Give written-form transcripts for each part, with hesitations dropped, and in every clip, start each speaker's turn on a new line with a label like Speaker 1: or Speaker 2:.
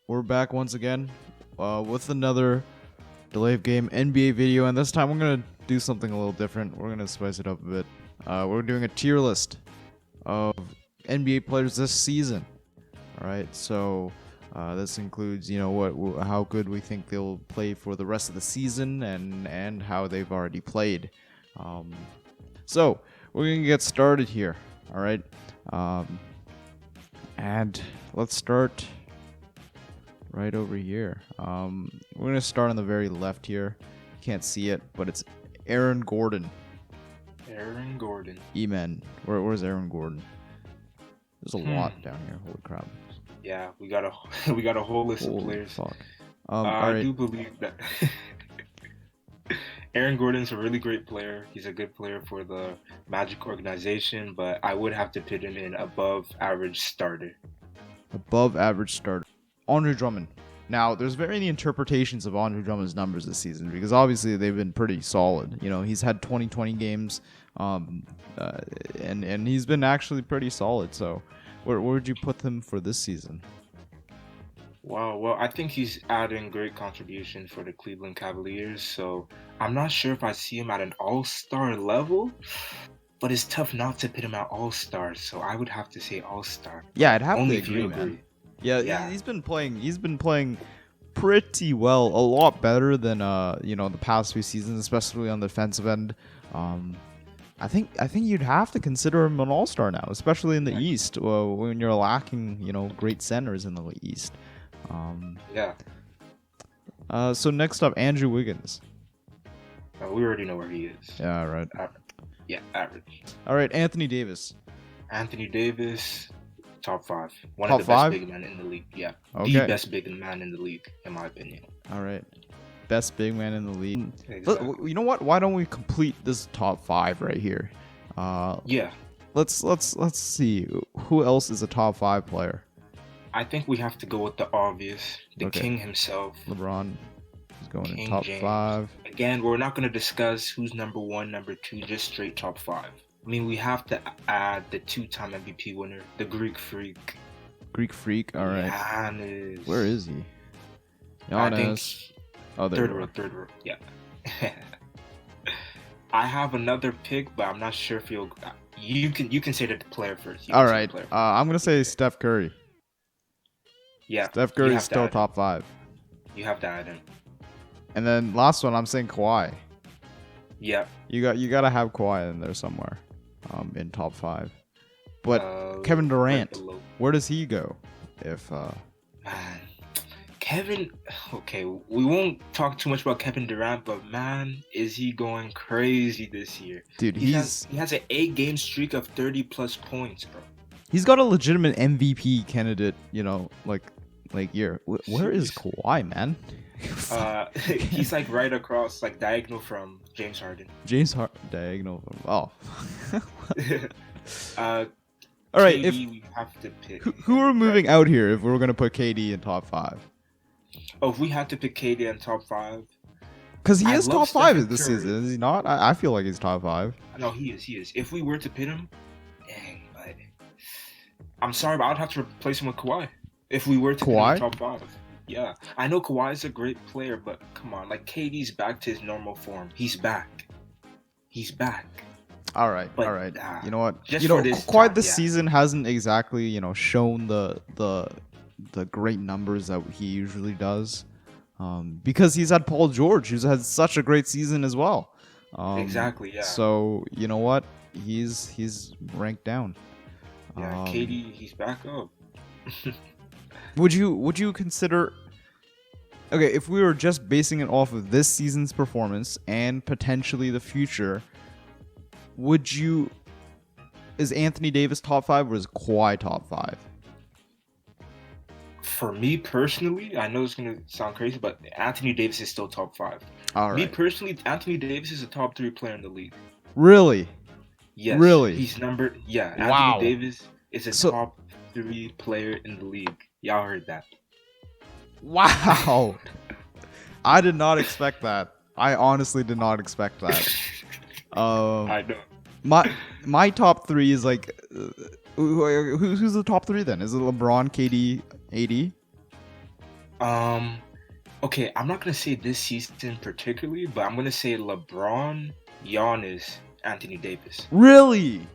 Speaker 1: we're back once again with another delay of game NBA video, and this time we're gonna do something a little different. We're gonna spice it up a bit. We're doing a tier list of NBA players this season. All right, so this includes, how good we think they'll play for the rest of the season, and how they've already played. So we're gonna get started here. All right, and let's start right over here. We're gonna start on the very left here. You can't see it, but it's Aaron Gordon.
Speaker 2: Aaron Gordon.
Speaker 1: Emman. Where's Aaron Gordon? There's a lot down here. Holy crap.
Speaker 2: Yeah, we got a whole list of players.
Speaker 1: Fuck.
Speaker 2: I do believe that Aaron Gordon's a really great player. He's a good player for the Magic organization, but I would have to put him in above average starter.
Speaker 1: Above average starter. Andre Drummond. Now, there's varying interpretations of Andre Drummond's numbers this season because obviously they've been pretty solid. You know, he's had 20 games, and he's been actually pretty solid. So, where would you put him for this season?
Speaker 2: Wow, well, I think he's adding great contribution for the Cleveland Cavaliers. So, I'm not sure if I see him at an all-star level, but it's tough not to put him at all-star. So, I would have to say all-star.
Speaker 1: Yeah, I'd have
Speaker 2: Only
Speaker 1: to agree,
Speaker 2: if you
Speaker 1: man. Yeah, he's been playing pretty well, a lot better than the past few seasons, especially on the defensive end. I think you'd have to consider him an all-star now, especially in the East, when you're lacking, great centers in the East. So next up, Andrew Wiggins.
Speaker 2: We already know where he is.
Speaker 1: Yeah, right.
Speaker 2: Average.
Speaker 1: All right, Anthony Davis.
Speaker 2: Anthony Davis, top 5. One
Speaker 1: Top
Speaker 2: of the best
Speaker 1: five?
Speaker 2: big men in the league. Yeah,
Speaker 1: Okay.
Speaker 2: the best big man in the league, in my opinion.
Speaker 1: All right, best big man in the league.
Speaker 2: Exactly.
Speaker 1: You know what? Why don't we complete this top 5 right here?
Speaker 2: Yeah,
Speaker 1: Let's see who else is a top 5 player.
Speaker 2: I think we have to go with the obvious, the
Speaker 1: Okay.
Speaker 2: king himself.
Speaker 1: LeBron is going in
Speaker 2: King
Speaker 1: top
Speaker 2: James.
Speaker 1: 5.
Speaker 2: Again, we're not going to discuss who's number 1, number 2, just straight top 5. I mean, we have to add the 2-time MVP winner, the Greek Freak.
Speaker 1: Greek Freak. All right.
Speaker 2: Giannis.
Speaker 1: Where is he?
Speaker 2: I think
Speaker 1: Giannis. Oh, there
Speaker 2: third row. Yeah. I have another pick, but I'm not sure if you'll. You can say the player first.
Speaker 1: All right. I'm gonna say Steph Curry.
Speaker 2: Yeah.
Speaker 1: Steph
Speaker 2: you
Speaker 1: Curry
Speaker 2: have
Speaker 1: is
Speaker 2: to
Speaker 1: still
Speaker 2: add him.
Speaker 1: top 5.
Speaker 2: You have to add him.
Speaker 1: And then last one, I'm saying Kawhi.
Speaker 2: Yeah.
Speaker 1: You gotta have Kawhi in there somewhere, in top 5. But Kevin
Speaker 2: right
Speaker 1: Durant,
Speaker 2: below.
Speaker 1: where does he go? If
Speaker 2: Man, Kevin. Okay, we won't talk too much about Kevin Durant, but man, is he going crazy this year?
Speaker 1: dude,
Speaker 2: He
Speaker 1: he's
Speaker 2: has an 8-game streak of 30+ points, bro.
Speaker 1: he's got a legitimate MVP candidate. Year. Where is Kawhi, man?
Speaker 2: He's like right across, like diagonal from James Harden.
Speaker 1: James diagonal. Oh.
Speaker 2: All
Speaker 1: right,
Speaker 2: we have to pick.
Speaker 1: Who are we moving out here if we're gonna put KD in top 5?
Speaker 2: Oh, if we had to pick KD in top 5,
Speaker 1: Because he
Speaker 2: I
Speaker 1: is
Speaker 2: love
Speaker 1: top 5
Speaker 2: Stephen
Speaker 1: this
Speaker 2: Curry.
Speaker 1: season, is he not? I feel like he's top 5.
Speaker 2: no, he is. If we were to pit him, dang, but I'm sorry, but I'd have to replace him with Kawhi. If we were to pit him
Speaker 1: Kawhi?
Speaker 2: in top 5, yeah, I know Kawhi is a great player, but come on, like KD's back to his normal form. He's back.
Speaker 1: All right,
Speaker 2: But,
Speaker 1: all right. You know what?
Speaker 2: just for this
Speaker 1: Kawhi
Speaker 2: time,
Speaker 1: this
Speaker 2: yeah.
Speaker 1: season hasn't exactly, shown the great numbers that he usually does. Because he's had Paul George, who's had such a great season as well.
Speaker 2: Exactly, yeah.
Speaker 1: So you know what? He's ranked down.
Speaker 2: Yeah, KD, he's back up.
Speaker 1: Would you consider? Okay, if we were just basing it off of this season's performance and potentially the future, is Anthony Davis top 5 or is Kawhi top 5?
Speaker 2: For me personally, I know it's gonna sound crazy, but Anthony Davis is still top 5.
Speaker 1: All
Speaker 2: Me
Speaker 1: right.
Speaker 2: personally, Anthony Davis is a top 3 player in the league.
Speaker 1: Really?
Speaker 2: Yes.
Speaker 1: Really?
Speaker 2: He's numbered. Yeah.
Speaker 1: Wow.
Speaker 2: Anthony Davis is a
Speaker 1: So-
Speaker 2: top 3 player in the league. Y'all heard that.
Speaker 1: Wow. I did not expect that. I honestly did not expect that.
Speaker 2: I know.
Speaker 1: My top 3 is like who's the top 3 then? Is it LeBron, KD, AD?
Speaker 2: Um, okay, I'm not gonna say this season particularly, but I'm gonna say LeBron, Giannis, Anthony Davis.
Speaker 1: Really? Oh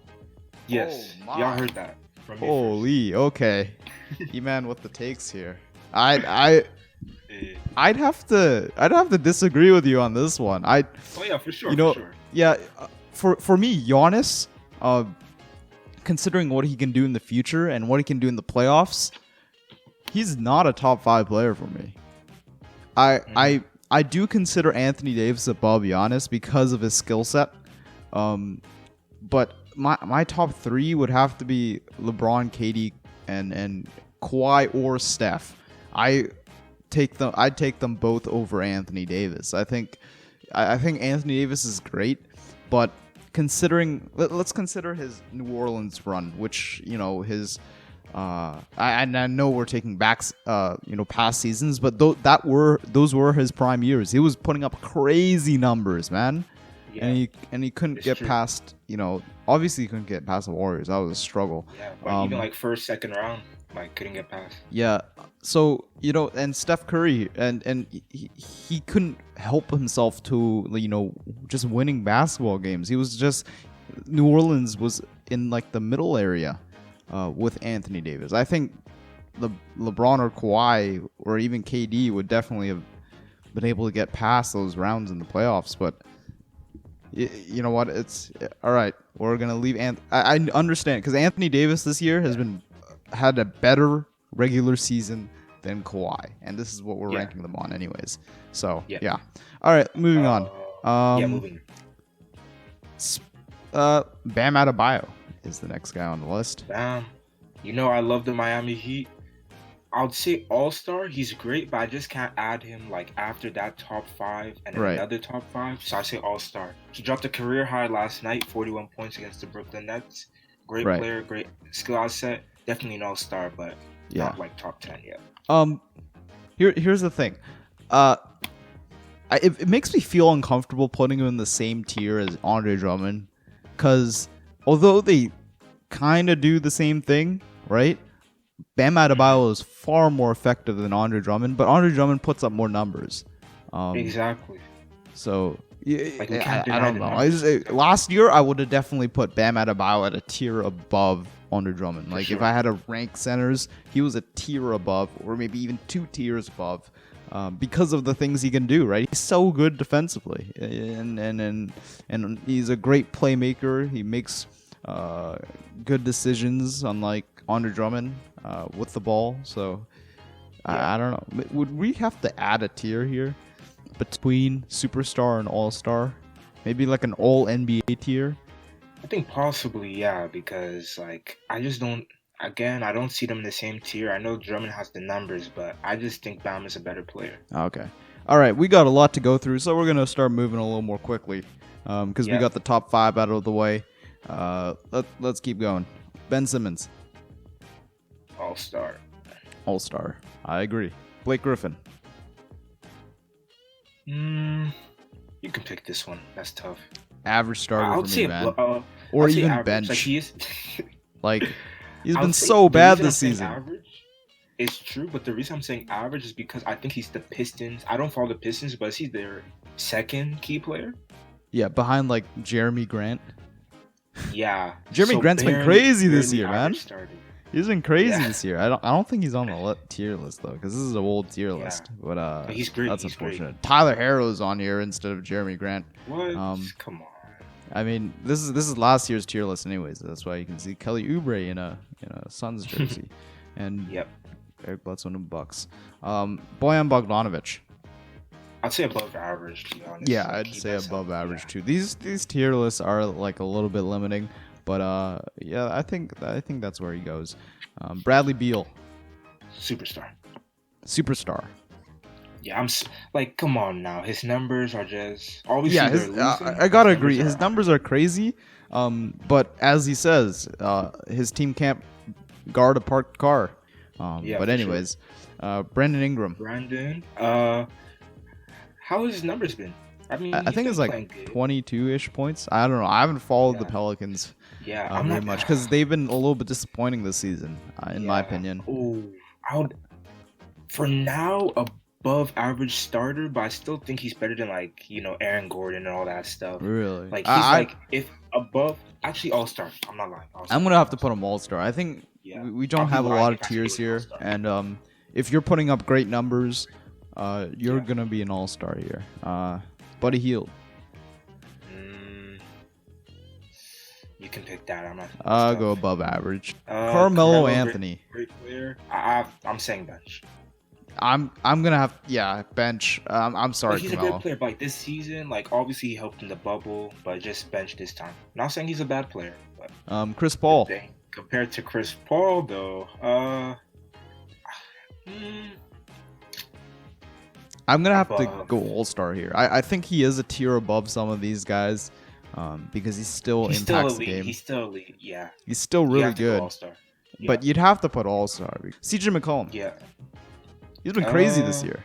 Speaker 2: Yes, y'all
Speaker 1: my.
Speaker 2: heard that from me first.
Speaker 1: Holy. Okay. E-man with the takes here. I
Speaker 2: Eh,
Speaker 1: I'd have to disagree with you on this one.
Speaker 2: oh yeah, for sure,
Speaker 1: You
Speaker 2: for
Speaker 1: know,
Speaker 2: sure.
Speaker 1: yeah, for me, Giannis, considering what he can do in the future and what he can do in the playoffs, he's not a top 5 player for me. I
Speaker 2: Hmm.
Speaker 1: I I do consider Anthony Davis above Giannis because of his skill set. But my top 3 would have to be LeBron, KD, and Kawhi or Steph. I I'd take them both over Anthony Davis. I think Anthony Davis is great, but let's consider his New Orleans run, which his I know we're taking back past seasons, but those were his prime years. He was putting up crazy numbers, man,
Speaker 2: Yeah,
Speaker 1: and he couldn't
Speaker 2: it's
Speaker 1: get
Speaker 2: true.
Speaker 1: past obviously he couldn't get past the Warriors. That was a struggle.
Speaker 2: Yeah, like even
Speaker 1: Um,
Speaker 2: like first, second round, like couldn't get past.
Speaker 1: yeah. So and Steph Curry and he couldn't help himself to just winning basketball games. He was just New Orleans was in like the middle area with Anthony Davis. I think LeBron or Kawhi or even KD would definitely have been able to get past those rounds in the playoffs. But you know what? It's all right. We're gonna leave. I understand because Anthony Davis this year has had a better regular season than Kawhi, and this is what we're
Speaker 2: Yeah,
Speaker 1: ranking them on, anyways. So
Speaker 2: yeah.
Speaker 1: yeah. All right, moving on.
Speaker 2: Yeah,
Speaker 1: Um,
Speaker 2: moving.
Speaker 1: s- Bam Adebayo is the next guy on the list.
Speaker 2: Bam. You know I love the Miami Heat. I would say All Star. He's great, but I just can't add him like after that top 5 and
Speaker 1: Right.
Speaker 2: another top 5. So I say All Star. He dropped a career high last night, 41 points against the Brooklyn Nets. Great
Speaker 1: Right.
Speaker 2: player, great skill asset. Definitely an All Star, but
Speaker 1: Yeah.
Speaker 2: not like top 10 yet.
Speaker 1: Um. Here's the thing. Uh. It makes me feel uncomfortable putting him in the same tier as Andre Drummond, because although they kind of do the same thing, right? Bam
Speaker 2: Hmm.
Speaker 1: Adebayo is far more effective than Andre Drummond, but Andre Drummond puts up more numbers. Um,
Speaker 2: Exactly.
Speaker 1: so
Speaker 2: Like we
Speaker 1: I,
Speaker 2: can't
Speaker 1: I
Speaker 2: deny
Speaker 1: don't
Speaker 2: the
Speaker 1: know.
Speaker 2: numbers
Speaker 1: Last year, I would have definitely put Bam Adebayo at a tier above Andre Drummond.
Speaker 2: for
Speaker 1: Like if
Speaker 2: sure.
Speaker 1: I had to rank centers, he was a tier above, or maybe even 2 tiers above. Because of the things he can do, right? He's so good defensively, and he's a great playmaker. He makes good decisions, unlike Andre Drummond with the ball. So
Speaker 2: Yeah.
Speaker 1: I don't know. Would we have to add a tier here between superstar and all star? Maybe like an all NBA tier.
Speaker 2: I think possibly, yeah, because like I just don't. Again, I don't see them in the same tier. I know Drummond has the numbers, but I just think Bam is a better player.
Speaker 1: Okay. All right, we got a lot to go through, so we're gonna start moving a little more quickly, because we
Speaker 2: Yep,
Speaker 1: got the top 5 out of the way. Let's keep going. Ben Simmons,
Speaker 2: All Star.
Speaker 1: all star. I agree. Blake Griffin,
Speaker 2: Mm, you can pick this one. That's tough.
Speaker 1: average starter
Speaker 2: I
Speaker 1: for
Speaker 2: would
Speaker 1: me,
Speaker 2: say,
Speaker 1: man.
Speaker 2: I
Speaker 1: Or
Speaker 2: would say
Speaker 1: even
Speaker 2: average. Like
Speaker 1: bench.
Speaker 2: he is.
Speaker 1: Like he's
Speaker 2: I
Speaker 1: been
Speaker 2: would say
Speaker 1: so
Speaker 2: the
Speaker 1: bad
Speaker 2: reason I'm
Speaker 1: this
Speaker 2: saying
Speaker 1: season.
Speaker 2: average is true, but the reason I'm saying average is because I think he's the Pistons. I don't follow the Pistons, but he's their second key player.
Speaker 1: Yeah, behind like Jeremy Grant.
Speaker 2: Yeah,
Speaker 1: Jeremy
Speaker 2: so
Speaker 1: Grant's been
Speaker 2: barely,
Speaker 1: crazy this
Speaker 2: barely
Speaker 1: year, man.
Speaker 2: average starter.
Speaker 1: He's been crazy
Speaker 2: Yeah,
Speaker 1: this year. I don't think he's on the tier list though, because this is a old tier
Speaker 2: yeah,
Speaker 1: list. But
Speaker 2: but he's great.
Speaker 1: that's
Speaker 2: He's great.
Speaker 1: unfortunate. Tyler Harrow's on here instead of Jeremy Grant.
Speaker 2: What?
Speaker 1: Um,
Speaker 2: Come on.
Speaker 1: I mean, this is last year's tier list, anyways. That's why you can see Kelly Oubre in a Suns jersey, and
Speaker 2: Yep.
Speaker 1: Eric Bledsoe in Bucks. Bojan Bogdanovic.
Speaker 2: I'd say above average, to be honest.
Speaker 1: Yeah,
Speaker 2: Like
Speaker 1: I'd
Speaker 2: he
Speaker 1: say
Speaker 2: does
Speaker 1: above
Speaker 2: help.
Speaker 1: average
Speaker 2: Yeah.
Speaker 1: too. These tier lists are like a little bit limiting, but yeah, I think that's where he goes. Bradley Beal,
Speaker 2: Superstar.
Speaker 1: superstar.
Speaker 2: Yeah, like, come on now. His numbers are just obviously
Speaker 1: Yeah,
Speaker 2: they're
Speaker 1: his
Speaker 2: losing.
Speaker 1: I
Speaker 2: But his
Speaker 1: gotta
Speaker 2: numbers
Speaker 1: agree. His numbers are crazy. But as he says, his team can't guard a parked car.
Speaker 2: Yeah,
Speaker 1: But
Speaker 2: for sure.
Speaker 1: anyways, Brandon Ingram.
Speaker 2: Brandon, how has his numbers been? I mean,
Speaker 1: I
Speaker 2: he's
Speaker 1: think
Speaker 2: been
Speaker 1: it's like
Speaker 2: playing good.
Speaker 1: 22-ish points. I don't know. I haven't followed the
Speaker 2: Yeah,
Speaker 1: Pelicans
Speaker 2: yeah. I'm
Speaker 1: very
Speaker 2: not.
Speaker 1: much because they've been a little bit disappointing this season, in my
Speaker 2: Yeah.
Speaker 1: opinion.
Speaker 2: Oh, I would. For now, above average starter, but I still think he's better than like Aaron Gordon and all that stuff.
Speaker 1: Really?
Speaker 2: Like he's like if above actually all star. I'm not lying. All star.
Speaker 1: I'm gonna have to put him all star. I think
Speaker 2: Yeah.
Speaker 1: we don't
Speaker 2: I'll be
Speaker 1: have a
Speaker 2: lying
Speaker 1: lot of
Speaker 2: if I say he
Speaker 1: tiers
Speaker 2: was an
Speaker 1: here,
Speaker 2: all-star.
Speaker 1: and if you're putting up great numbers, you're
Speaker 2: Yeah.
Speaker 1: gonna be an all star here. Buddy Hield.
Speaker 2: You can pick that. I'm not.
Speaker 1: I'll go above average. Carmelo
Speaker 2: Carmelo,
Speaker 1: Anthony.
Speaker 2: great player. I'm saying bench.
Speaker 1: I'm gonna have bench. I'm sorry,
Speaker 2: Like, he's a
Speaker 1: Carmelo.
Speaker 2: great player, but like this season, like obviously he helped in the bubble, but just bench this time. Not saying he's a bad player, but
Speaker 1: Chris Paul.
Speaker 2: dang, compared to Chris Paul though,
Speaker 1: I'm gonna have to
Speaker 2: above.
Speaker 1: go all star here. I think he is a tier above some of these guys, because he still
Speaker 2: He's still
Speaker 1: impacts the
Speaker 2: elite.
Speaker 1: game.
Speaker 2: He's still elite. Yeah.
Speaker 1: He's still
Speaker 2: You
Speaker 1: really
Speaker 2: have to go
Speaker 1: good.
Speaker 2: all-star.
Speaker 1: But you'd have to put all star. CJ McCollum.
Speaker 2: Yeah.
Speaker 1: He's been crazy this
Speaker 2: Uh,
Speaker 1: year.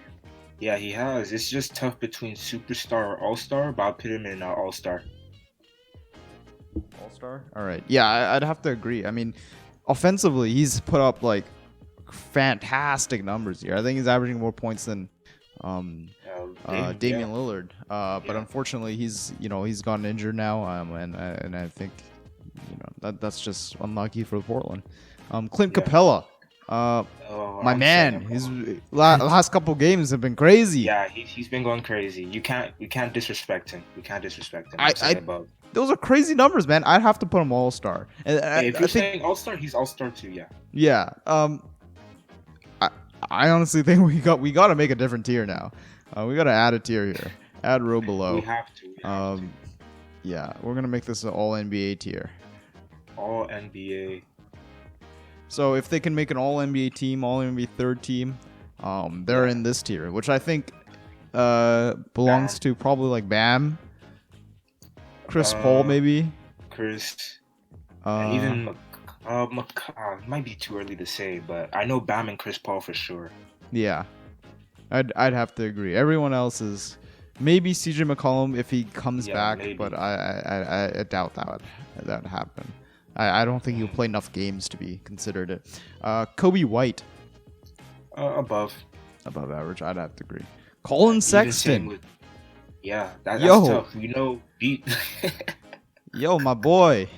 Speaker 2: Yeah, he has. It's just tough between superstar or all-star, but I'll put him in all-star.
Speaker 1: All star. All right. Yeah, I'd have to agree. I mean, offensively, he's put up like fantastic numbers here. I think he's averaging more points than Damian Lillard. But unfortunately, he's gotten injured now. And I think that's just unlucky for Portland. Clint Capella. My man, his last couple games have been crazy.
Speaker 2: Yeah, he's been going crazy. We can't disrespect him. We can't disrespect him. Above.
Speaker 1: Those are crazy numbers, man. I'd have to put him all star.
Speaker 2: Hey, if you're saying all star, he's all star too. Yeah.
Speaker 1: Yeah. I honestly think we got to make a different tier now. We got to add a tier here. Add row below.
Speaker 2: We have to.
Speaker 1: Yeah, we're gonna make this an all NBA tier.
Speaker 2: All NBA.
Speaker 1: So if they can make an all NBA team, all NBA third team, they're in this tier, which I think belongs to probably like Bam, Chris Paul maybe.
Speaker 2: Chris. And even it might be too early to say, but I know Bam and Chris Paul for sure.
Speaker 1: Yeah, I'd have to agree. Everyone else is maybe CJ McCollum if he comes back,
Speaker 2: maybe.
Speaker 1: but I doubt that would happen. I don't think he'll play enough games to be considered it. Kobe White.
Speaker 2: Above
Speaker 1: Average. I'd have to agree. Colin Sexton.
Speaker 2: That's
Speaker 1: Yo.
Speaker 2: tough. Beat.
Speaker 1: Yo, my boy.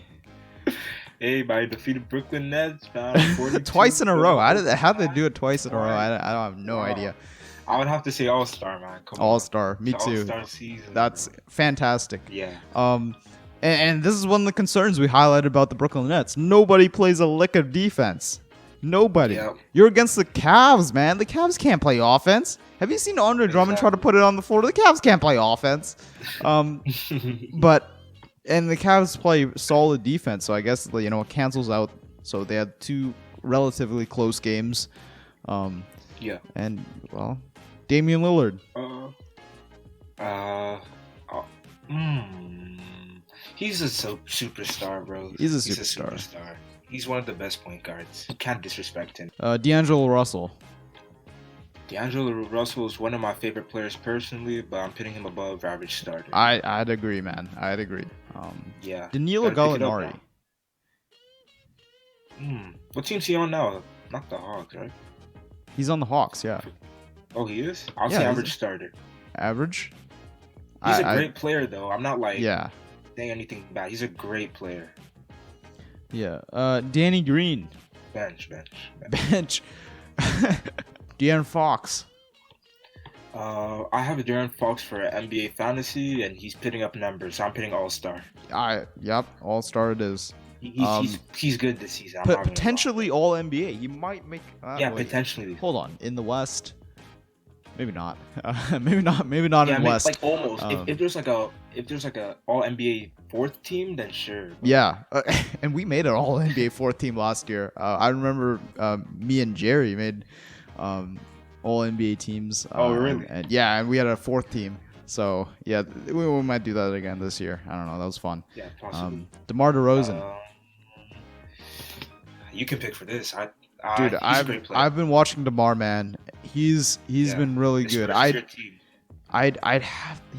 Speaker 2: Hey, by defeated Brooklyn Nets, man.
Speaker 1: Twice in a row. How'd they do it twice in a row? I don't have no idea.
Speaker 2: I would have to say all-star, man.
Speaker 1: All-star. Me too.
Speaker 2: All-star season.
Speaker 1: That's fantastic.
Speaker 2: Yeah.
Speaker 1: And this is one of the concerns we highlighted about the Brooklyn Nets. Nobody plays a lick of defense. Nobody.
Speaker 2: Yep.
Speaker 1: You're against the Cavs, man. The Cavs can't play offense. Have you seen Andre Drummond try to put it on the floor? The Cavs can't play offense. And the Cavs play solid defense, so I guess it cancels out. So they had two relatively close games.
Speaker 2: Yeah.
Speaker 1: And well, Damian Lillard.
Speaker 2: He's a superstar, bro.
Speaker 1: He's a superstar.
Speaker 2: He's one of the best point guards. You can't disrespect him.
Speaker 1: D'Angelo Russell.
Speaker 2: D'Angelo Russell is one of my favorite players personally, but I'm putting him above average starter.
Speaker 1: I'd agree, man. I'd agree.
Speaker 2: Yeah.
Speaker 1: Danilo Gallinari.
Speaker 2: What team's he on now? Not the Hawks, right?
Speaker 1: He's on the Hawks, yeah.
Speaker 2: Oh, he is? I'll say average starter.
Speaker 1: Average?
Speaker 2: He's a great player, though. I'm not saying
Speaker 1: anything
Speaker 2: bad. He's a great player.
Speaker 1: Yeah. Danny Green.
Speaker 2: Bench.
Speaker 1: De'Aaron Fox.
Speaker 2: I have De'Aaron Fox for NBA Fantasy, and he's putting up numbers. So I'm putting All-Star.
Speaker 1: Yep, All-Star it is.
Speaker 2: He's good this season.
Speaker 1: Potentially All NBA. He might make.
Speaker 2: Potentially.
Speaker 1: Hold on, in the West, maybe not. Maybe not in the West.
Speaker 2: Like almost. If there's like a All NBA fourth team, then sure.
Speaker 1: Yeah, and we made an All NBA fourth team last year. I remember me and Jerry made All NBA teams.
Speaker 2: Oh really?
Speaker 1: And we had a fourth team. So yeah, we might do that again this year. I don't know. That was fun.
Speaker 2: Yeah, possibly.
Speaker 1: DeMar DeRozan.
Speaker 2: You can pick for this.
Speaker 1: Dude, I've been watching DeMar, man. He's been really good.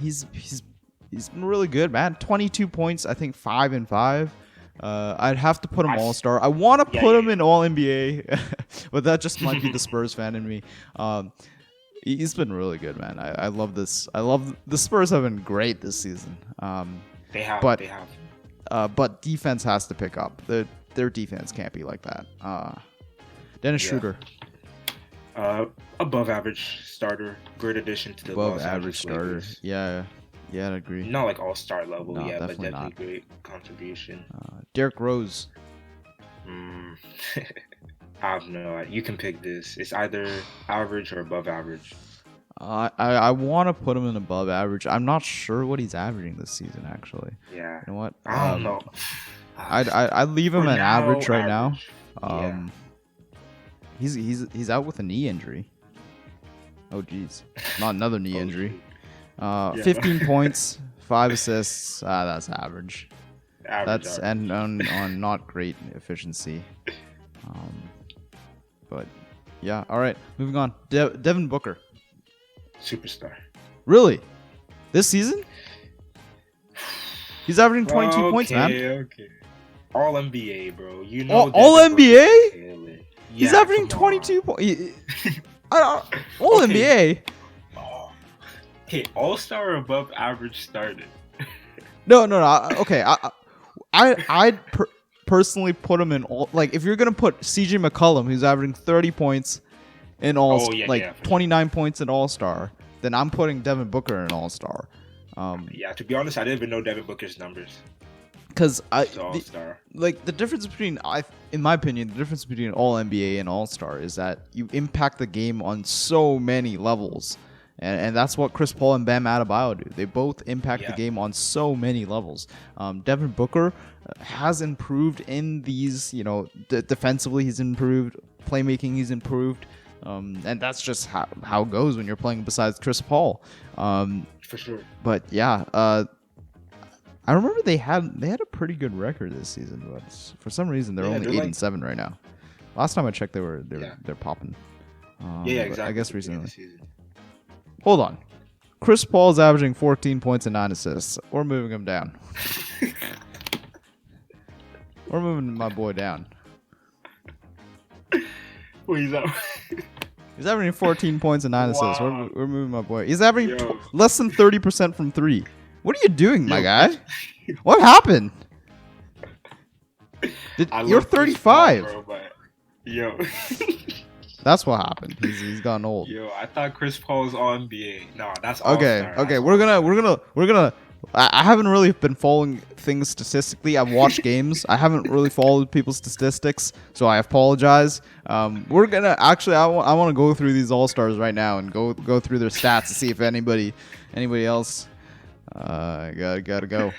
Speaker 1: He's been really good, man. 22 points, I think 5 and 5. I'd have to put him
Speaker 2: I s-
Speaker 1: All-Star. I want to
Speaker 2: yeah,
Speaker 1: put
Speaker 2: yeah,
Speaker 1: him in All-NBA, but that just might be the Spurs fan in me. He's been really good, man. I love this. I love the Spurs have been great this season.
Speaker 2: they have,
Speaker 1: But
Speaker 2: they have.
Speaker 1: but defense has to pick up. Their defense can't be like that. Dennis
Speaker 2: Yeah.
Speaker 1: Schroeder,
Speaker 2: Above average starter, great addition to the
Speaker 1: above
Speaker 2: Los
Speaker 1: average
Speaker 2: Angeles
Speaker 1: starter.
Speaker 2: Lakers.
Speaker 1: Yeah, I'd agree.
Speaker 2: Not like all-star level,
Speaker 1: No,
Speaker 2: yeah, but
Speaker 1: definitely
Speaker 2: definitely
Speaker 1: not.
Speaker 2: great contribution.
Speaker 1: Derrick Rose.
Speaker 2: Mm. I have no idea. You can pick this. It's either average or above average.
Speaker 1: I want to put him in above average. I'm not sure what he's averaging this season, actually.
Speaker 2: Yeah.
Speaker 1: You know what?
Speaker 2: I don't know.
Speaker 1: I'd leave him
Speaker 2: For
Speaker 1: at
Speaker 2: now,
Speaker 1: average right
Speaker 2: average.
Speaker 1: now. He's out with a knee injury. Oh geez, not another knee
Speaker 2: Oh,
Speaker 1: injury.
Speaker 2: Yeah.
Speaker 1: 15 points, 5 assists. That's average.
Speaker 2: Average,
Speaker 1: That's
Speaker 2: average.
Speaker 1: and on not great efficiency. But yeah, all right. Moving on. Devin Booker.
Speaker 2: Superstar.
Speaker 1: Really? This season? He's averaging 22 points, man.
Speaker 2: Okay. All NBA, bro. You know.
Speaker 1: All
Speaker 2: Devin Booker
Speaker 1: NBA?
Speaker 2: can kill it.
Speaker 1: He's
Speaker 2: Yeah,
Speaker 1: averaging
Speaker 2: come on.
Speaker 1: 22 points. All
Speaker 2: Okay.
Speaker 1: NBA.
Speaker 2: Oh. Okay, all-star or above average started.
Speaker 1: No. Okay, I'd personally put him in all. Like, if you're gonna put CJ McCollum, who's averaging 30 points in all,
Speaker 2: Oh, yeah,
Speaker 1: like
Speaker 2: yeah, for
Speaker 1: 29 points in All Star, then I'm putting Devin Booker in All Star.
Speaker 2: Yeah, to be honest, I didn't even know Devin Booker's numbers.
Speaker 1: Because
Speaker 2: He's an all-star.
Speaker 1: like the difference between in my opinion, the difference between All NBA and All Star is that you impact the game on so many levels. And that's what Chris Paul and Bam Adebayo do. They both impact the
Speaker 2: Yeah.
Speaker 1: game on so many levels. Devin Booker has improved in these, defensively he's improved, playmaking he's improved, and that's just how it goes when you're playing besides Chris Paul.
Speaker 2: For sure.
Speaker 1: But yeah, I remember they had a pretty good record this season, but for some reason they're
Speaker 2: Yeah,
Speaker 1: only
Speaker 2: they're
Speaker 1: 8-7 right now. Last time I checked, they're popping.
Speaker 2: Yeah,
Speaker 1: but
Speaker 2: exactly.
Speaker 1: I guess
Speaker 2: Beginning
Speaker 1: recently.
Speaker 2: of the season.
Speaker 1: Hold on. Chris Paul's averaging 14 points and 9 assists. We're moving him down. We're moving my boy down.
Speaker 2: Wait, he's out.
Speaker 1: He's averaging 14 points and 9 assists.
Speaker 2: Wow.
Speaker 1: We're moving my boy. He's averaging
Speaker 2: Yo.
Speaker 1: less than 30% from 3. What are you doing, my
Speaker 2: Yo.
Speaker 1: guy? What happened?
Speaker 2: I
Speaker 1: You're
Speaker 2: love Chris
Speaker 1: 35.
Speaker 2: Paul, bro, but yo,
Speaker 1: That's what happened. He's gotten old.
Speaker 2: yo, I thought Chris Paul was all NBA. No, that's
Speaker 1: Okay,
Speaker 2: all-star.
Speaker 1: okay.
Speaker 2: That's
Speaker 1: We're
Speaker 2: all-star.
Speaker 1: gonna. I haven't really been following things statistically. I've watched games. I haven't really followed people's statistics, so I apologize. We're gonna actually. I want to go through these All Stars right now and go through their stats to see if anybody else. Gotta go.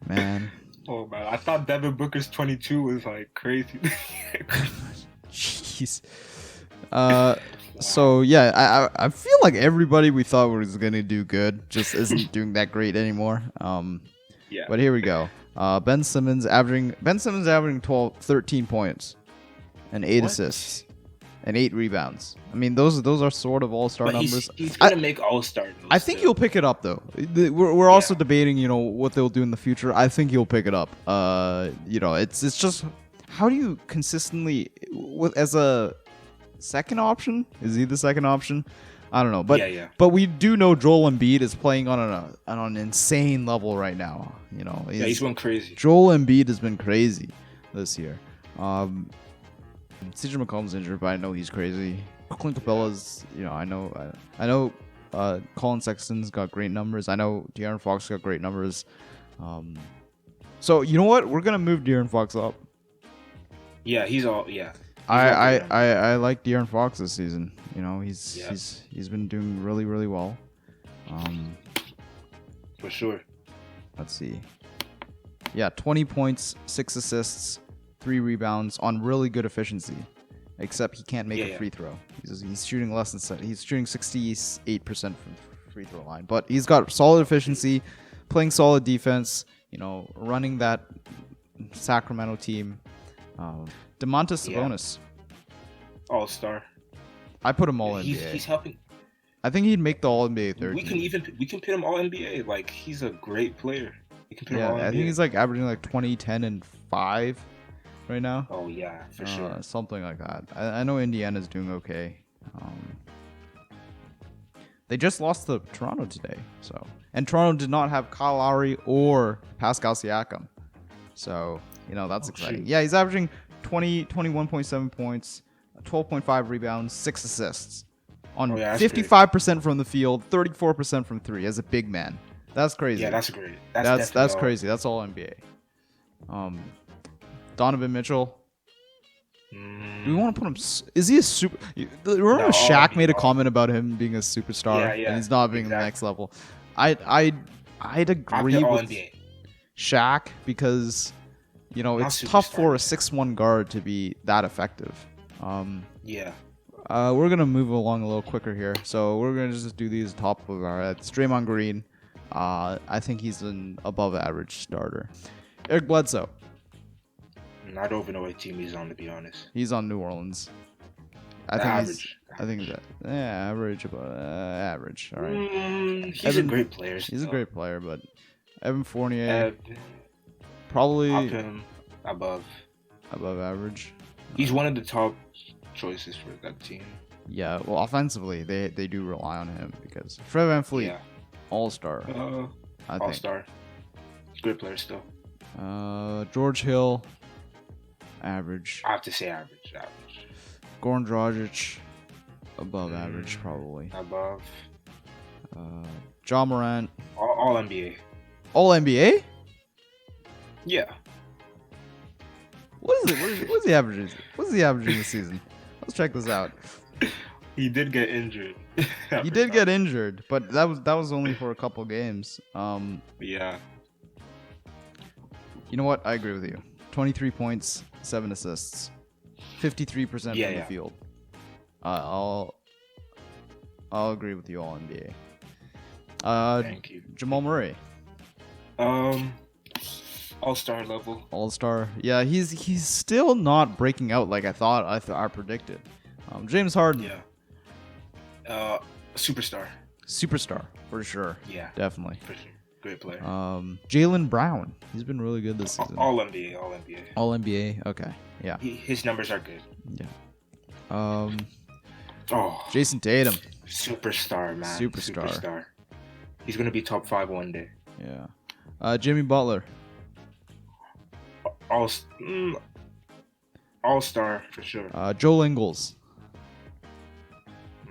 Speaker 1: Man.
Speaker 2: Oh man, I thought Devin Booker's 22 was like crazy.
Speaker 1: Jeez. So yeah, I feel like everybody we thought was gonna do good just isn't doing that great anymore.
Speaker 2: Yeah.
Speaker 1: But here we go. Ben Simmons averaging 13 points and 8
Speaker 2: What?
Speaker 1: assists and 8 rebounds. I mean, those are sort of all-star
Speaker 2: But
Speaker 1: numbers.
Speaker 2: he's gonna make all-star.
Speaker 1: I think he'll pick it up though. We're also debating, what they'll do in the future. I think he'll pick it up. It's just how do you consistently as a second option? Is he the second option? I don't know, but
Speaker 2: Yeah.
Speaker 1: but we do know Joel Embiid is playing on an insane level right now.
Speaker 2: He's going crazy.
Speaker 1: Joel Embiid has been crazy this year. CJ McCollum's injured, but I know he's crazy. Clint Capella's, I know. Colin Sexton's got great numbers. I know De'Aaron Fox got great numbers. So you know what? We're gonna move De'Aaron Fox up.
Speaker 2: Yeah, he's all. Yeah.
Speaker 1: I like De'Aaron Fox this season. He's
Speaker 2: Yeah.
Speaker 1: he's been doing really, really well.
Speaker 2: For sure.
Speaker 1: Let's see. Yeah, 20 points, 6 assists, 3 rebounds on really good efficiency. Except he can't make a free throw. He's shooting less than he's shooting 68% from free throw line. But he's got solid efficiency, playing solid defense. Running that Sacramento team. Domantas Sabonis.
Speaker 2: All-star.
Speaker 1: I put him all
Speaker 2: He's
Speaker 1: NBA.
Speaker 2: helping.
Speaker 1: I think he'd make the All NBA third.
Speaker 2: We can put him all NBA. Like he's a great player. You can put him
Speaker 1: Yeah,
Speaker 2: all
Speaker 1: I think
Speaker 2: NBA.
Speaker 1: he's like averaging like 20, 10, and 5 right now.
Speaker 2: Oh yeah, for sure.
Speaker 1: Something like that. I know Indiana's doing okay. They just lost to Toronto today, and Toronto did not have Kyle Lowry or Pascal Siakam, so that's exciting.
Speaker 2: Shoot.
Speaker 1: Yeah, he's averaging 21.7 points, 12.5 rebounds, 6 assists on 55% from the field, 34% from three as a big man. That's crazy.
Speaker 2: Yeah, that's great.
Speaker 1: That's crazy. That's all NBA. Donovan Mitchell. Do we want to put him? Is he a super? Remember Shaq made a comment about him being a superstar, and he's not being the next level. I'd agree with Shaq because it's tough for a 6'1" guard to be that effective.
Speaker 2: Yeah.
Speaker 1: We're gonna move along a little quicker here, so we're gonna just do these top of our heads. Draymond Green. I think he's an above average starter. Eric Bledsoe.
Speaker 2: I don't even know what team he's on, to be honest.
Speaker 1: He's on New Orleans.
Speaker 2: Average.
Speaker 1: Average. All right.
Speaker 2: He's a great player.
Speaker 1: He's a great player, but Evan Fournier probably
Speaker 2: I'll put him above
Speaker 1: average.
Speaker 2: He's one of the top choices for that team.
Speaker 1: Yeah, well, offensively, they do rely on him because Fred VanVleet, all-star.
Speaker 2: All-star. Great player still.
Speaker 1: George Hill, average.
Speaker 2: I have to say average.
Speaker 1: Goran Dragic, above average probably.
Speaker 2: Above.
Speaker 1: Ja Morant.
Speaker 2: All NBA.
Speaker 1: All NBA?
Speaker 2: Yeah.
Speaker 1: What is it? What's the average? What's the average this season? Let's check this out.
Speaker 2: He did get injured.
Speaker 1: He did get injured, but that was only for a couple games.
Speaker 2: Yeah.
Speaker 1: You know what? I agree with you. 23 points, 7 assists, 53% from the field. I'll agree with you all NBA.
Speaker 2: Thank you.
Speaker 1: Jamal Murray.
Speaker 2: All-star level.
Speaker 1: All-star. Yeah, he's still not breaking out like I predicted. James Harden.
Speaker 2: Yeah. Superstar.
Speaker 1: Superstar for sure.
Speaker 2: Yeah.
Speaker 1: Definitely.
Speaker 2: For sure. Great player.
Speaker 1: Jaylen Brown. He's been really good this season.
Speaker 2: All NBA.
Speaker 1: All NBA. Okay. Yeah.
Speaker 2: His numbers are good.
Speaker 1: Yeah. Jason Tatum.
Speaker 2: Superstar, man. Superstar. He's gonna be top 5 one day.
Speaker 1: Yeah. Jimmy Butler.
Speaker 2: All-star for sure.
Speaker 1: Joel Ingles.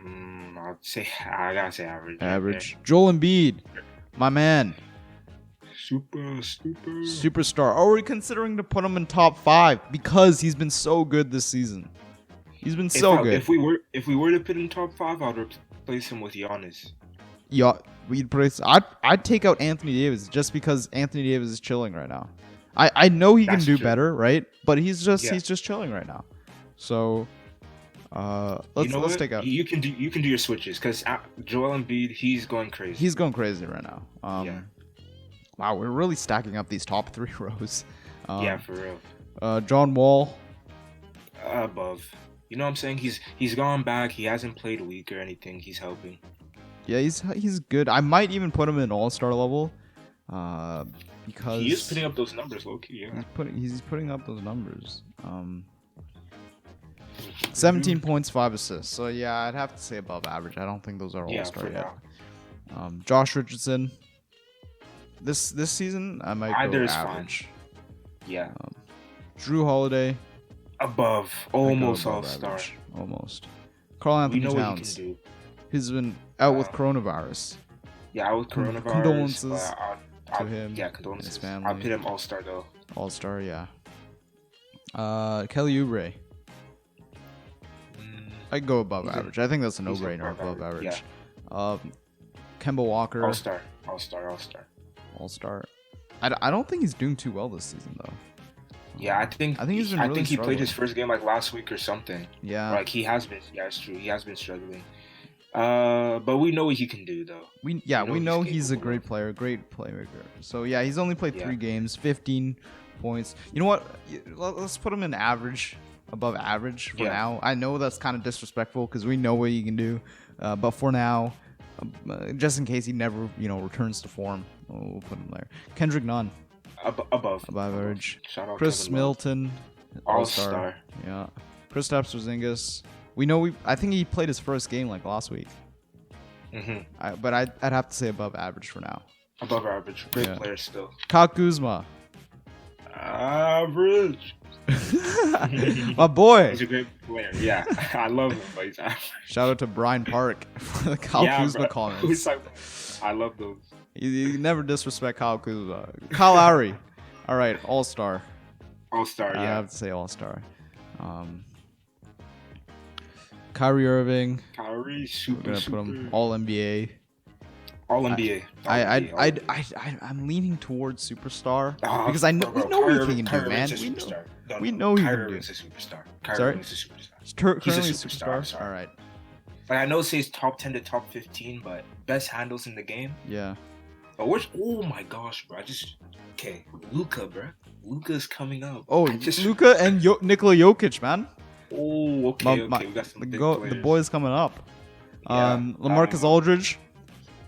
Speaker 2: I gotta say average.
Speaker 1: Average. Right. Joel Embiid. My man.
Speaker 2: Superstar.
Speaker 1: Are we considering to put him in top 5 because he's been so good this season? He's been good.
Speaker 2: If we were to put him top 5, I'd replace him with Giannis.
Speaker 1: Yeah, I'd take out Anthony Davis just because Anthony Davis is chilling right now. I know he can do better, right? But he's just chilling right now. So let's take out.
Speaker 2: You can do your switches because Joel Embiid, he's going crazy.
Speaker 1: He's going crazy right now. Wow, we're really stacking up these top 3 rows.
Speaker 2: Yeah, for real.
Speaker 1: John Wall.
Speaker 2: Above. You know what I'm saying? He's gone back. He hasn't played weak or anything. He's helping.
Speaker 1: Yeah, he's good. I might even put him in all-star level. Because
Speaker 2: he is putting up those numbers, low key. Yeah.
Speaker 1: He's putting up those numbers. 17 points, 5 assists. So yeah, I'd have to say above average. I don't think those are all-star yet. Josh Richardson. This season, I might go average.
Speaker 2: Fine. Yeah.
Speaker 1: Drew Holiday.
Speaker 2: Above. Almost all-star.
Speaker 1: Almost. Karl Anthony Towns.
Speaker 2: What he can do.
Speaker 1: He's been out with coronavirus.
Speaker 2: Yeah, out with coronavirus.
Speaker 1: Condolences to him.
Speaker 2: Yeah, condolences.
Speaker 1: His family.
Speaker 2: I'll put him all-star though.
Speaker 1: All-star, yeah. Kelly Oubre. I'd go above average. I think that's a no-brainer. Above average. Yeah. Kemba Walker.
Speaker 2: All-star.
Speaker 1: I don't think he's doing too well this season though.
Speaker 2: Yeah, I think he's been really he played his first game like last week or something.
Speaker 1: Yeah.
Speaker 2: Like he has been. Yeah, it's true. He has been struggling. But we know what he can do though.
Speaker 1: We know he's a great player, great playmaker. So yeah, he's only played 3 games, 15 points. You know what? Let's put him in average, above average for now. I know that's kind of disrespectful because we know what he can do. But for now, just in case he never, returns to form, we'll put him there. Kendrick Nunn,
Speaker 2: Above
Speaker 1: average.
Speaker 2: Shout out
Speaker 1: Chris
Speaker 2: Kevin Love.
Speaker 1: Middleton,
Speaker 2: All-star.
Speaker 1: Yeah. Kristaps Porzingis. I think he played his first game like last week. But I'd have to say above average for now.
Speaker 2: Above average. Great player still.
Speaker 1: Kyle Kuzma.
Speaker 2: Average.
Speaker 1: My boy.
Speaker 2: He's a great player. Yeah, I love him, but he's average.
Speaker 1: Shout out to Brian Park for the Kyle Kuzma comments.
Speaker 2: I love those.
Speaker 1: You never disrespect Kyle Kuzma. Kyle Lowry. All right, All-Star.
Speaker 2: All-star, yeah.
Speaker 1: I have to say All-Star. Kyrie Irving.
Speaker 2: Kyrie,
Speaker 1: We're gonna put him All-NBA.
Speaker 2: All-NBA.
Speaker 1: I'm leaning towards superstar because we know
Speaker 2: Kyrie,
Speaker 1: he can do, man. We know he can do.
Speaker 2: Kyrie is a superstar.
Speaker 1: Sorry?
Speaker 2: Is a superstar.
Speaker 1: He's currently
Speaker 2: He's
Speaker 1: a
Speaker 2: a
Speaker 1: superstar.
Speaker 2: superstar.
Speaker 1: All right.
Speaker 2: Like, I know it says top 10 to top 15, but best handles in the game.
Speaker 1: Yeah.
Speaker 2: But oh my gosh, bro! Luka, bro. Luka's coming up.
Speaker 1: Oh, Luka and Nikola Jokic, man.
Speaker 2: Oh, okay. We got some big players.
Speaker 1: The boy's coming up.
Speaker 2: Yeah,
Speaker 1: LaMarcus Aldridge.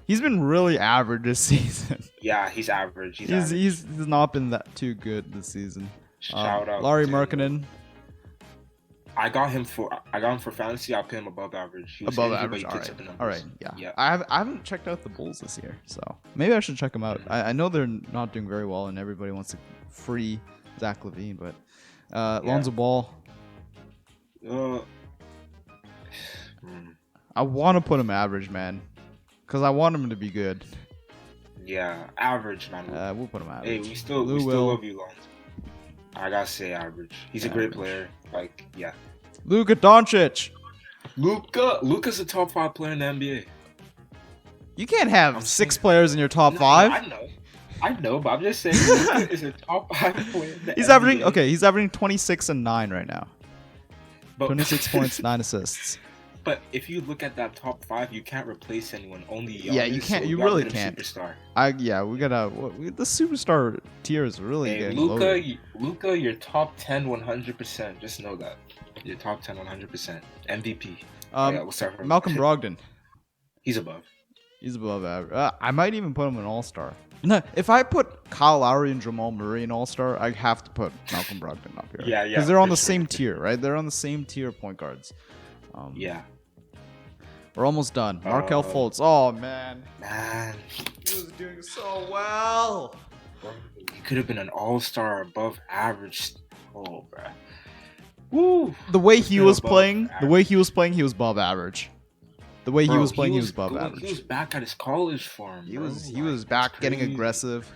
Speaker 1: He's been really average this season.
Speaker 2: Yeah, he's average.
Speaker 1: He's not been that too good this season.
Speaker 2: Shout out
Speaker 1: Larry
Speaker 2: to
Speaker 1: Markkinen.
Speaker 2: I got him for fantasy. I put him above average. He was
Speaker 1: Above
Speaker 2: injured,
Speaker 1: average.
Speaker 2: but he takes up the numbers.
Speaker 1: All right. Yeah. I haven't checked out the Bulls this year, so maybe I should check them out. I know they're not doing very well, and everybody wants to free Zach LaVine, but Lonzo Ball. I want to put him average, man, because I want him to be good.
Speaker 2: Yeah, average, man.
Speaker 1: We'll put him average.
Speaker 2: Hey, we still love you, Lonzo. I gotta say average. He's a great player. Like, yeah.
Speaker 1: Luka Doncic.
Speaker 2: Luka's a top 5 player in the NBA.
Speaker 1: You can't have 6 players in your top 5.
Speaker 2: I know, but I'm just saying Luka is a top 5 player in the NBA.
Speaker 1: He's averaging 26 and 9 right now.
Speaker 2: But
Speaker 1: 26 points, 9 assists.
Speaker 2: But if you look at that top 5, you can't replace anyone. Only Giannis.
Speaker 1: Yeah, you can't.
Speaker 2: So
Speaker 1: you really can't.
Speaker 2: Superstar.
Speaker 1: The superstar tier is really getting loaded.
Speaker 2: Luka, you're top 10 100%. Just know that. You're top 10 100%. MVP. We'll start from
Speaker 1: Malcolm Brogdon.
Speaker 2: He's above.
Speaker 1: He's above average. I might even put him in All-Star. No, if I put Kyle Lowry and Jamal Murray in All-Star, I have to put Malcolm Brogdon up here.
Speaker 2: Yeah.
Speaker 1: Because they're on the same tier, right? They're on the same tier of point guards.
Speaker 2: Yeah.
Speaker 1: We're almost done. Markelle Fultz. Oh, man.
Speaker 2: He
Speaker 1: was doing so well.
Speaker 2: He could have been an all-star above average. Oh, bro. Woo.
Speaker 1: The way he was playing, he was above average. The way he was playing, he was above average.
Speaker 2: He was back at his college form.
Speaker 1: He was back getting aggressive.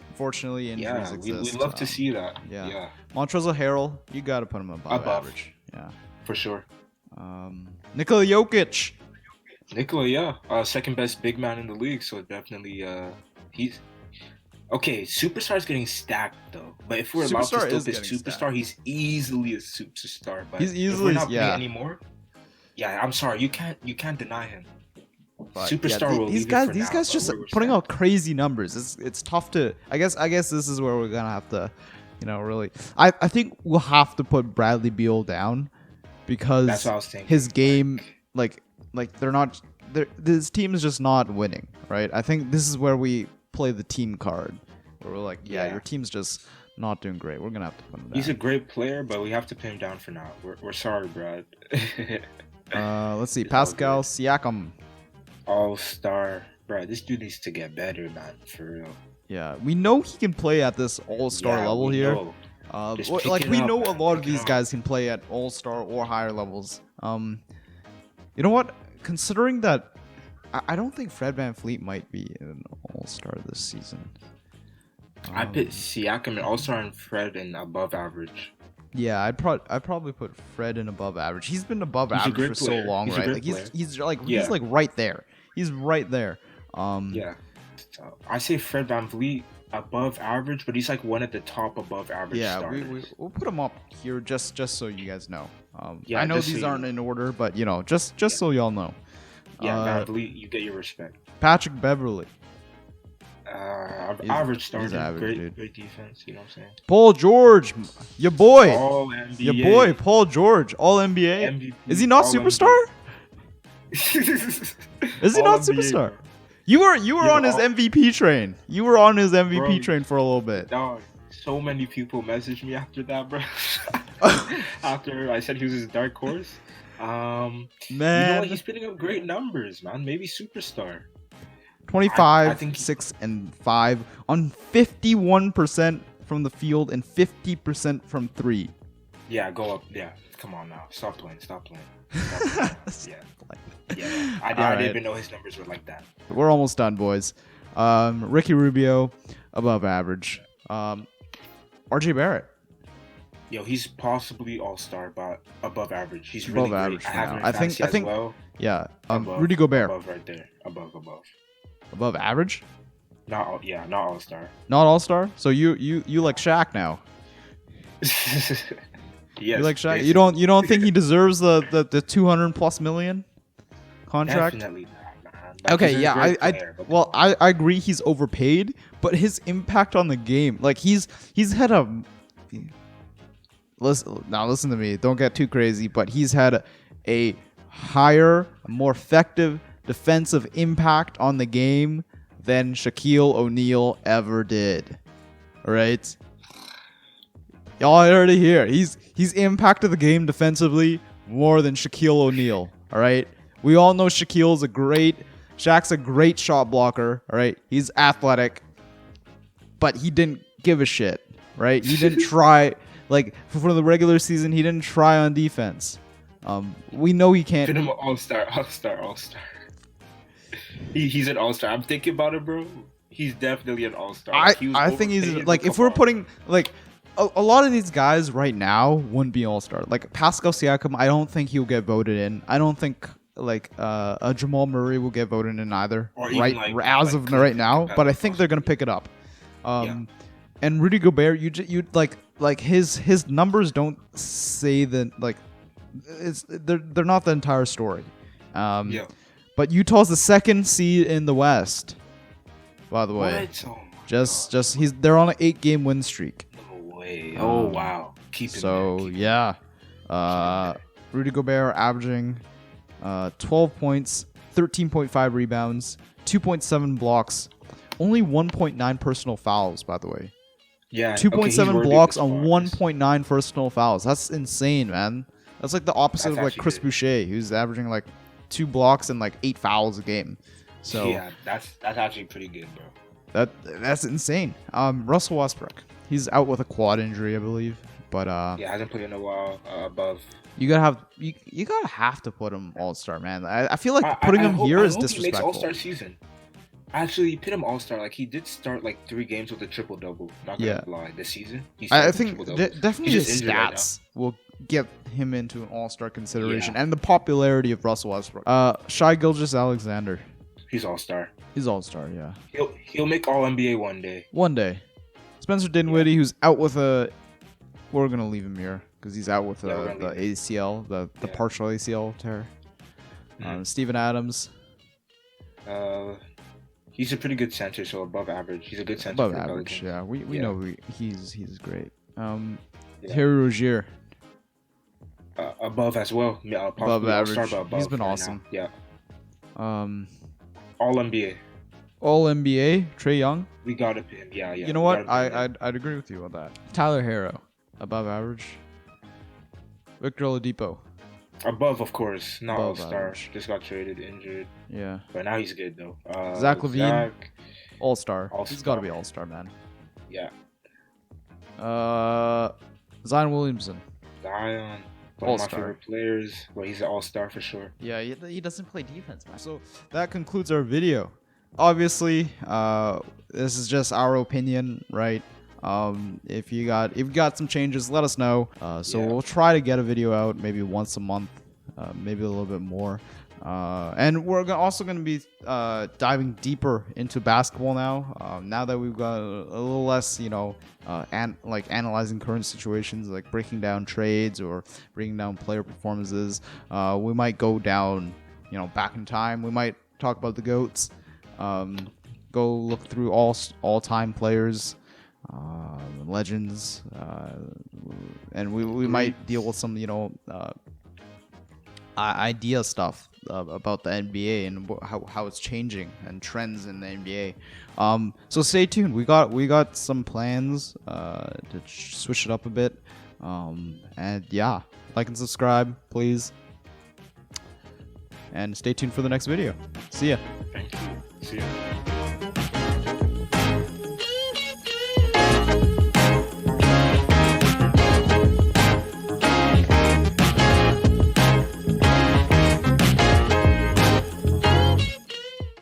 Speaker 1: Unfortunately, injuries exist.
Speaker 2: We'd love to see that.
Speaker 1: Yeah. Montrezl Harrell, you got to put him above average. Yeah.
Speaker 2: For sure.
Speaker 1: Nikola Jokic.
Speaker 2: Second best big man in the league, so definitely he's okay. Superstar's getting stacked though, but if we're allowed to still pick superstar, he's easily a superstar. But
Speaker 1: he's easily,
Speaker 2: if we're not playing anymore, I'm sorry, you can't deny him. But superstar will
Speaker 1: these guys just putting out crazy numbers. It's tough to. I guess this is where we're gonna have to, really. I think we'll have to put Bradley Beal down because
Speaker 2: that's what I was thinking.
Speaker 1: His game like they're not. This team is just not winning, right? I think this is where we play the team card, where we're like, your team's just not doing great. We're gonna have to put him down.
Speaker 2: He's a great player, but we have to pin him down for now. We're sorry, Brad.
Speaker 1: Let's see, Pascal Siakam.
Speaker 2: All-star, bro. This dude needs to get better, man. For real.
Speaker 1: Yeah, we know he can play at this all-star level here.
Speaker 2: Know.
Speaker 1: We know a lot of these guys can play at all-star or higher levels. You know what? Considering that, I don't think Fred VanVleet might be an all-star this season.
Speaker 2: I put Siakam in all-star and Fred in above average.
Speaker 1: Yeah, I'd probably put Fred in above average. He's been above average for so long, right? Like he's like right there. He's right there.
Speaker 2: Yeah. So I say Fred VanVleet above average, but he's like one at the top above average.
Speaker 1: Yeah, we'll put him up here just so you guys know. I know these aren't in order, but just so y'all know.
Speaker 2: Yeah, VanVleet, you get your respect.
Speaker 1: Patrick Beverley.
Speaker 2: Average starter.
Speaker 1: He's average,
Speaker 2: great defense. You know what I'm saying?
Speaker 1: Paul George, your boy.
Speaker 2: All NBA.
Speaker 1: Your boy, Paul George, all NBA.
Speaker 2: MVP,
Speaker 1: is he not superstar? Is he not superstar? You were
Speaker 2: Yeah,
Speaker 1: on his MVP train. You were on his MVP
Speaker 2: bro,
Speaker 1: train for a little bit.
Speaker 2: dog. So many people messaged me after that, bro. After I said he was his dark horse. You know what?
Speaker 1: Man,
Speaker 2: He's putting up great numbers, man. Maybe superstar. I
Speaker 1: 25,
Speaker 2: think
Speaker 1: 6 and 5 on 51% from the field and 50% from 3.
Speaker 2: yeah, go up. Yeah, come on now. Stop playing. Stop playing. Yeah. Yeah. I
Speaker 1: All
Speaker 2: didn't
Speaker 1: right.
Speaker 2: even know his numbers were like that.
Speaker 1: We're almost done, boys. Ricky Rubio, above average. RJ Barrett,
Speaker 2: Yo, he's possibly all-star, but above average. He's
Speaker 1: above
Speaker 2: really
Speaker 1: average
Speaker 2: great. I
Speaker 1: for
Speaker 2: have
Speaker 1: now.
Speaker 2: him in
Speaker 1: I think.
Speaker 2: fantasy
Speaker 1: I
Speaker 2: as
Speaker 1: think.
Speaker 2: well.
Speaker 1: Yeah.
Speaker 2: Above,
Speaker 1: Rudy Gobert,
Speaker 2: above right there. Above.
Speaker 1: above average.
Speaker 2: Not all-star.
Speaker 1: Not all star. So you like Shaq now.
Speaker 2: Yes.
Speaker 1: You like Shaq.
Speaker 2: basically.
Speaker 1: You don't think he deserves the 200+ million contract?
Speaker 2: Definitely not, man. Like,
Speaker 1: Okay,
Speaker 2: he's a
Speaker 1: yeah,
Speaker 2: great player, but
Speaker 1: well, I agree he's overpaid, but his impact on the game, like he's had a listen to me, don't get too crazy, but he's had a higher, more effective defensive impact on the game than Shaquille O'Neal ever did. All right? Y'all heard it here. He's impacted the game defensively more than Shaquille O'Neal. All right? We all know Shaq's a great shot blocker, all right? He's athletic, but he didn't give a shit, right? He didn't try, like, for the regular season, he didn't try on defense. We know he can't.
Speaker 2: Fit him all-star. He's an all-star. I'm thinking about it, bro. He's definitely an all-star.
Speaker 1: I think he's, like, if we're putting, like, a lot of these guys right now wouldn't be all-star. Like, Pascal Siakam, I don't think he'll get voted in. I don't think like a Jamal Murray will get voted in either,
Speaker 2: Or
Speaker 1: right?
Speaker 2: even,
Speaker 1: As of right now, but I think they're gonna pick it up. And Rudy Gobert, you like his numbers don't say that, like, they're not the entire story. But Utah's the second seed in the West, by the way.
Speaker 2: What? Oh my
Speaker 1: Just they're on an 8-game win streak.
Speaker 2: No way. Oh wow. Keep it.
Speaker 1: So yeah, Rudy Gobert averaging 12 points, 13.5 rebounds, 2.7 blocks, only 1.9 personal fouls, by the way.
Speaker 2: Yeah.
Speaker 1: 2.7 blocks on 1.9 personal fouls. That's insane, man. That's like the opposite of like Chris Boucher, who's averaging like 2 blocks and like 8 fouls a game. So
Speaker 2: yeah, that's actually pretty good, bro.
Speaker 1: That's insane. Russell Westbrook, he's out with a quad injury, I believe. But
Speaker 2: yeah, hasn't played in a while. Above.
Speaker 1: You gotta have to put him all-star, man. I feel like putting him here is disrespectful.
Speaker 2: He makes all-star season. Actually, put him all-star. Like, he did start like 3 games with a triple-double. Not gonna lie, this season.
Speaker 1: I think definitely his stats will get him into an all-star consideration, and the popularity of Russell Westbrook. Shai Gilgeous-Alexander.
Speaker 2: He's all-star.
Speaker 1: He's all-star, yeah.
Speaker 2: He'll make All-NBA one day.
Speaker 1: One day. Spencer Dinwiddie, who's out with a. We're gonna leave him here because he's out with the ACL, the partial ACL tear. Steven Adams.
Speaker 2: He's a pretty good center, so above average. He's a good center.
Speaker 1: Above average, yeah. We know he's great. Terry Rozier.
Speaker 2: Above as well.
Speaker 1: Above average.
Speaker 2: Above
Speaker 1: he's been awesome.
Speaker 2: Yeah. All NBA.
Speaker 1: All NBA. Trae Young.
Speaker 2: We got to him. Yeah.
Speaker 1: You know what? I'd agree with you on that. Tyler Hero. Above average. Victor Oladipo.
Speaker 2: Above, of course. Not
Speaker 1: Above
Speaker 2: all-star.
Speaker 1: average.
Speaker 2: Just got traded, injured.
Speaker 1: Yeah.
Speaker 2: But now he's good, though.
Speaker 1: Zach LaVine. All-star. He's got to be all-star, man.
Speaker 2: Yeah.
Speaker 1: Zion Williamson.
Speaker 2: Zion. One of my favorite players. Well, he's an all-star for sure.
Speaker 1: Yeah, he doesn't play defense, man. So that concludes our video. Obviously, this is just our opinion, right? If you got some changes, let us know. We'll try to get a video out maybe once a month, maybe a little bit more. And we're also going to be diving deeper into basketball now. Now that we've got a little less, analyzing current situations, like breaking down trades or breaking down player performances. We might go down, back in time. We might talk about the GOATs. Go look through all-time players. Legends, and we might deal with some idea stuff about the NBA and how it's changing and trends in the NBA. So stay tuned. We got some plans to switch it up a bit. And yeah, like and subscribe, please. And stay tuned for the next video. See ya.
Speaker 2: Thank you. See you.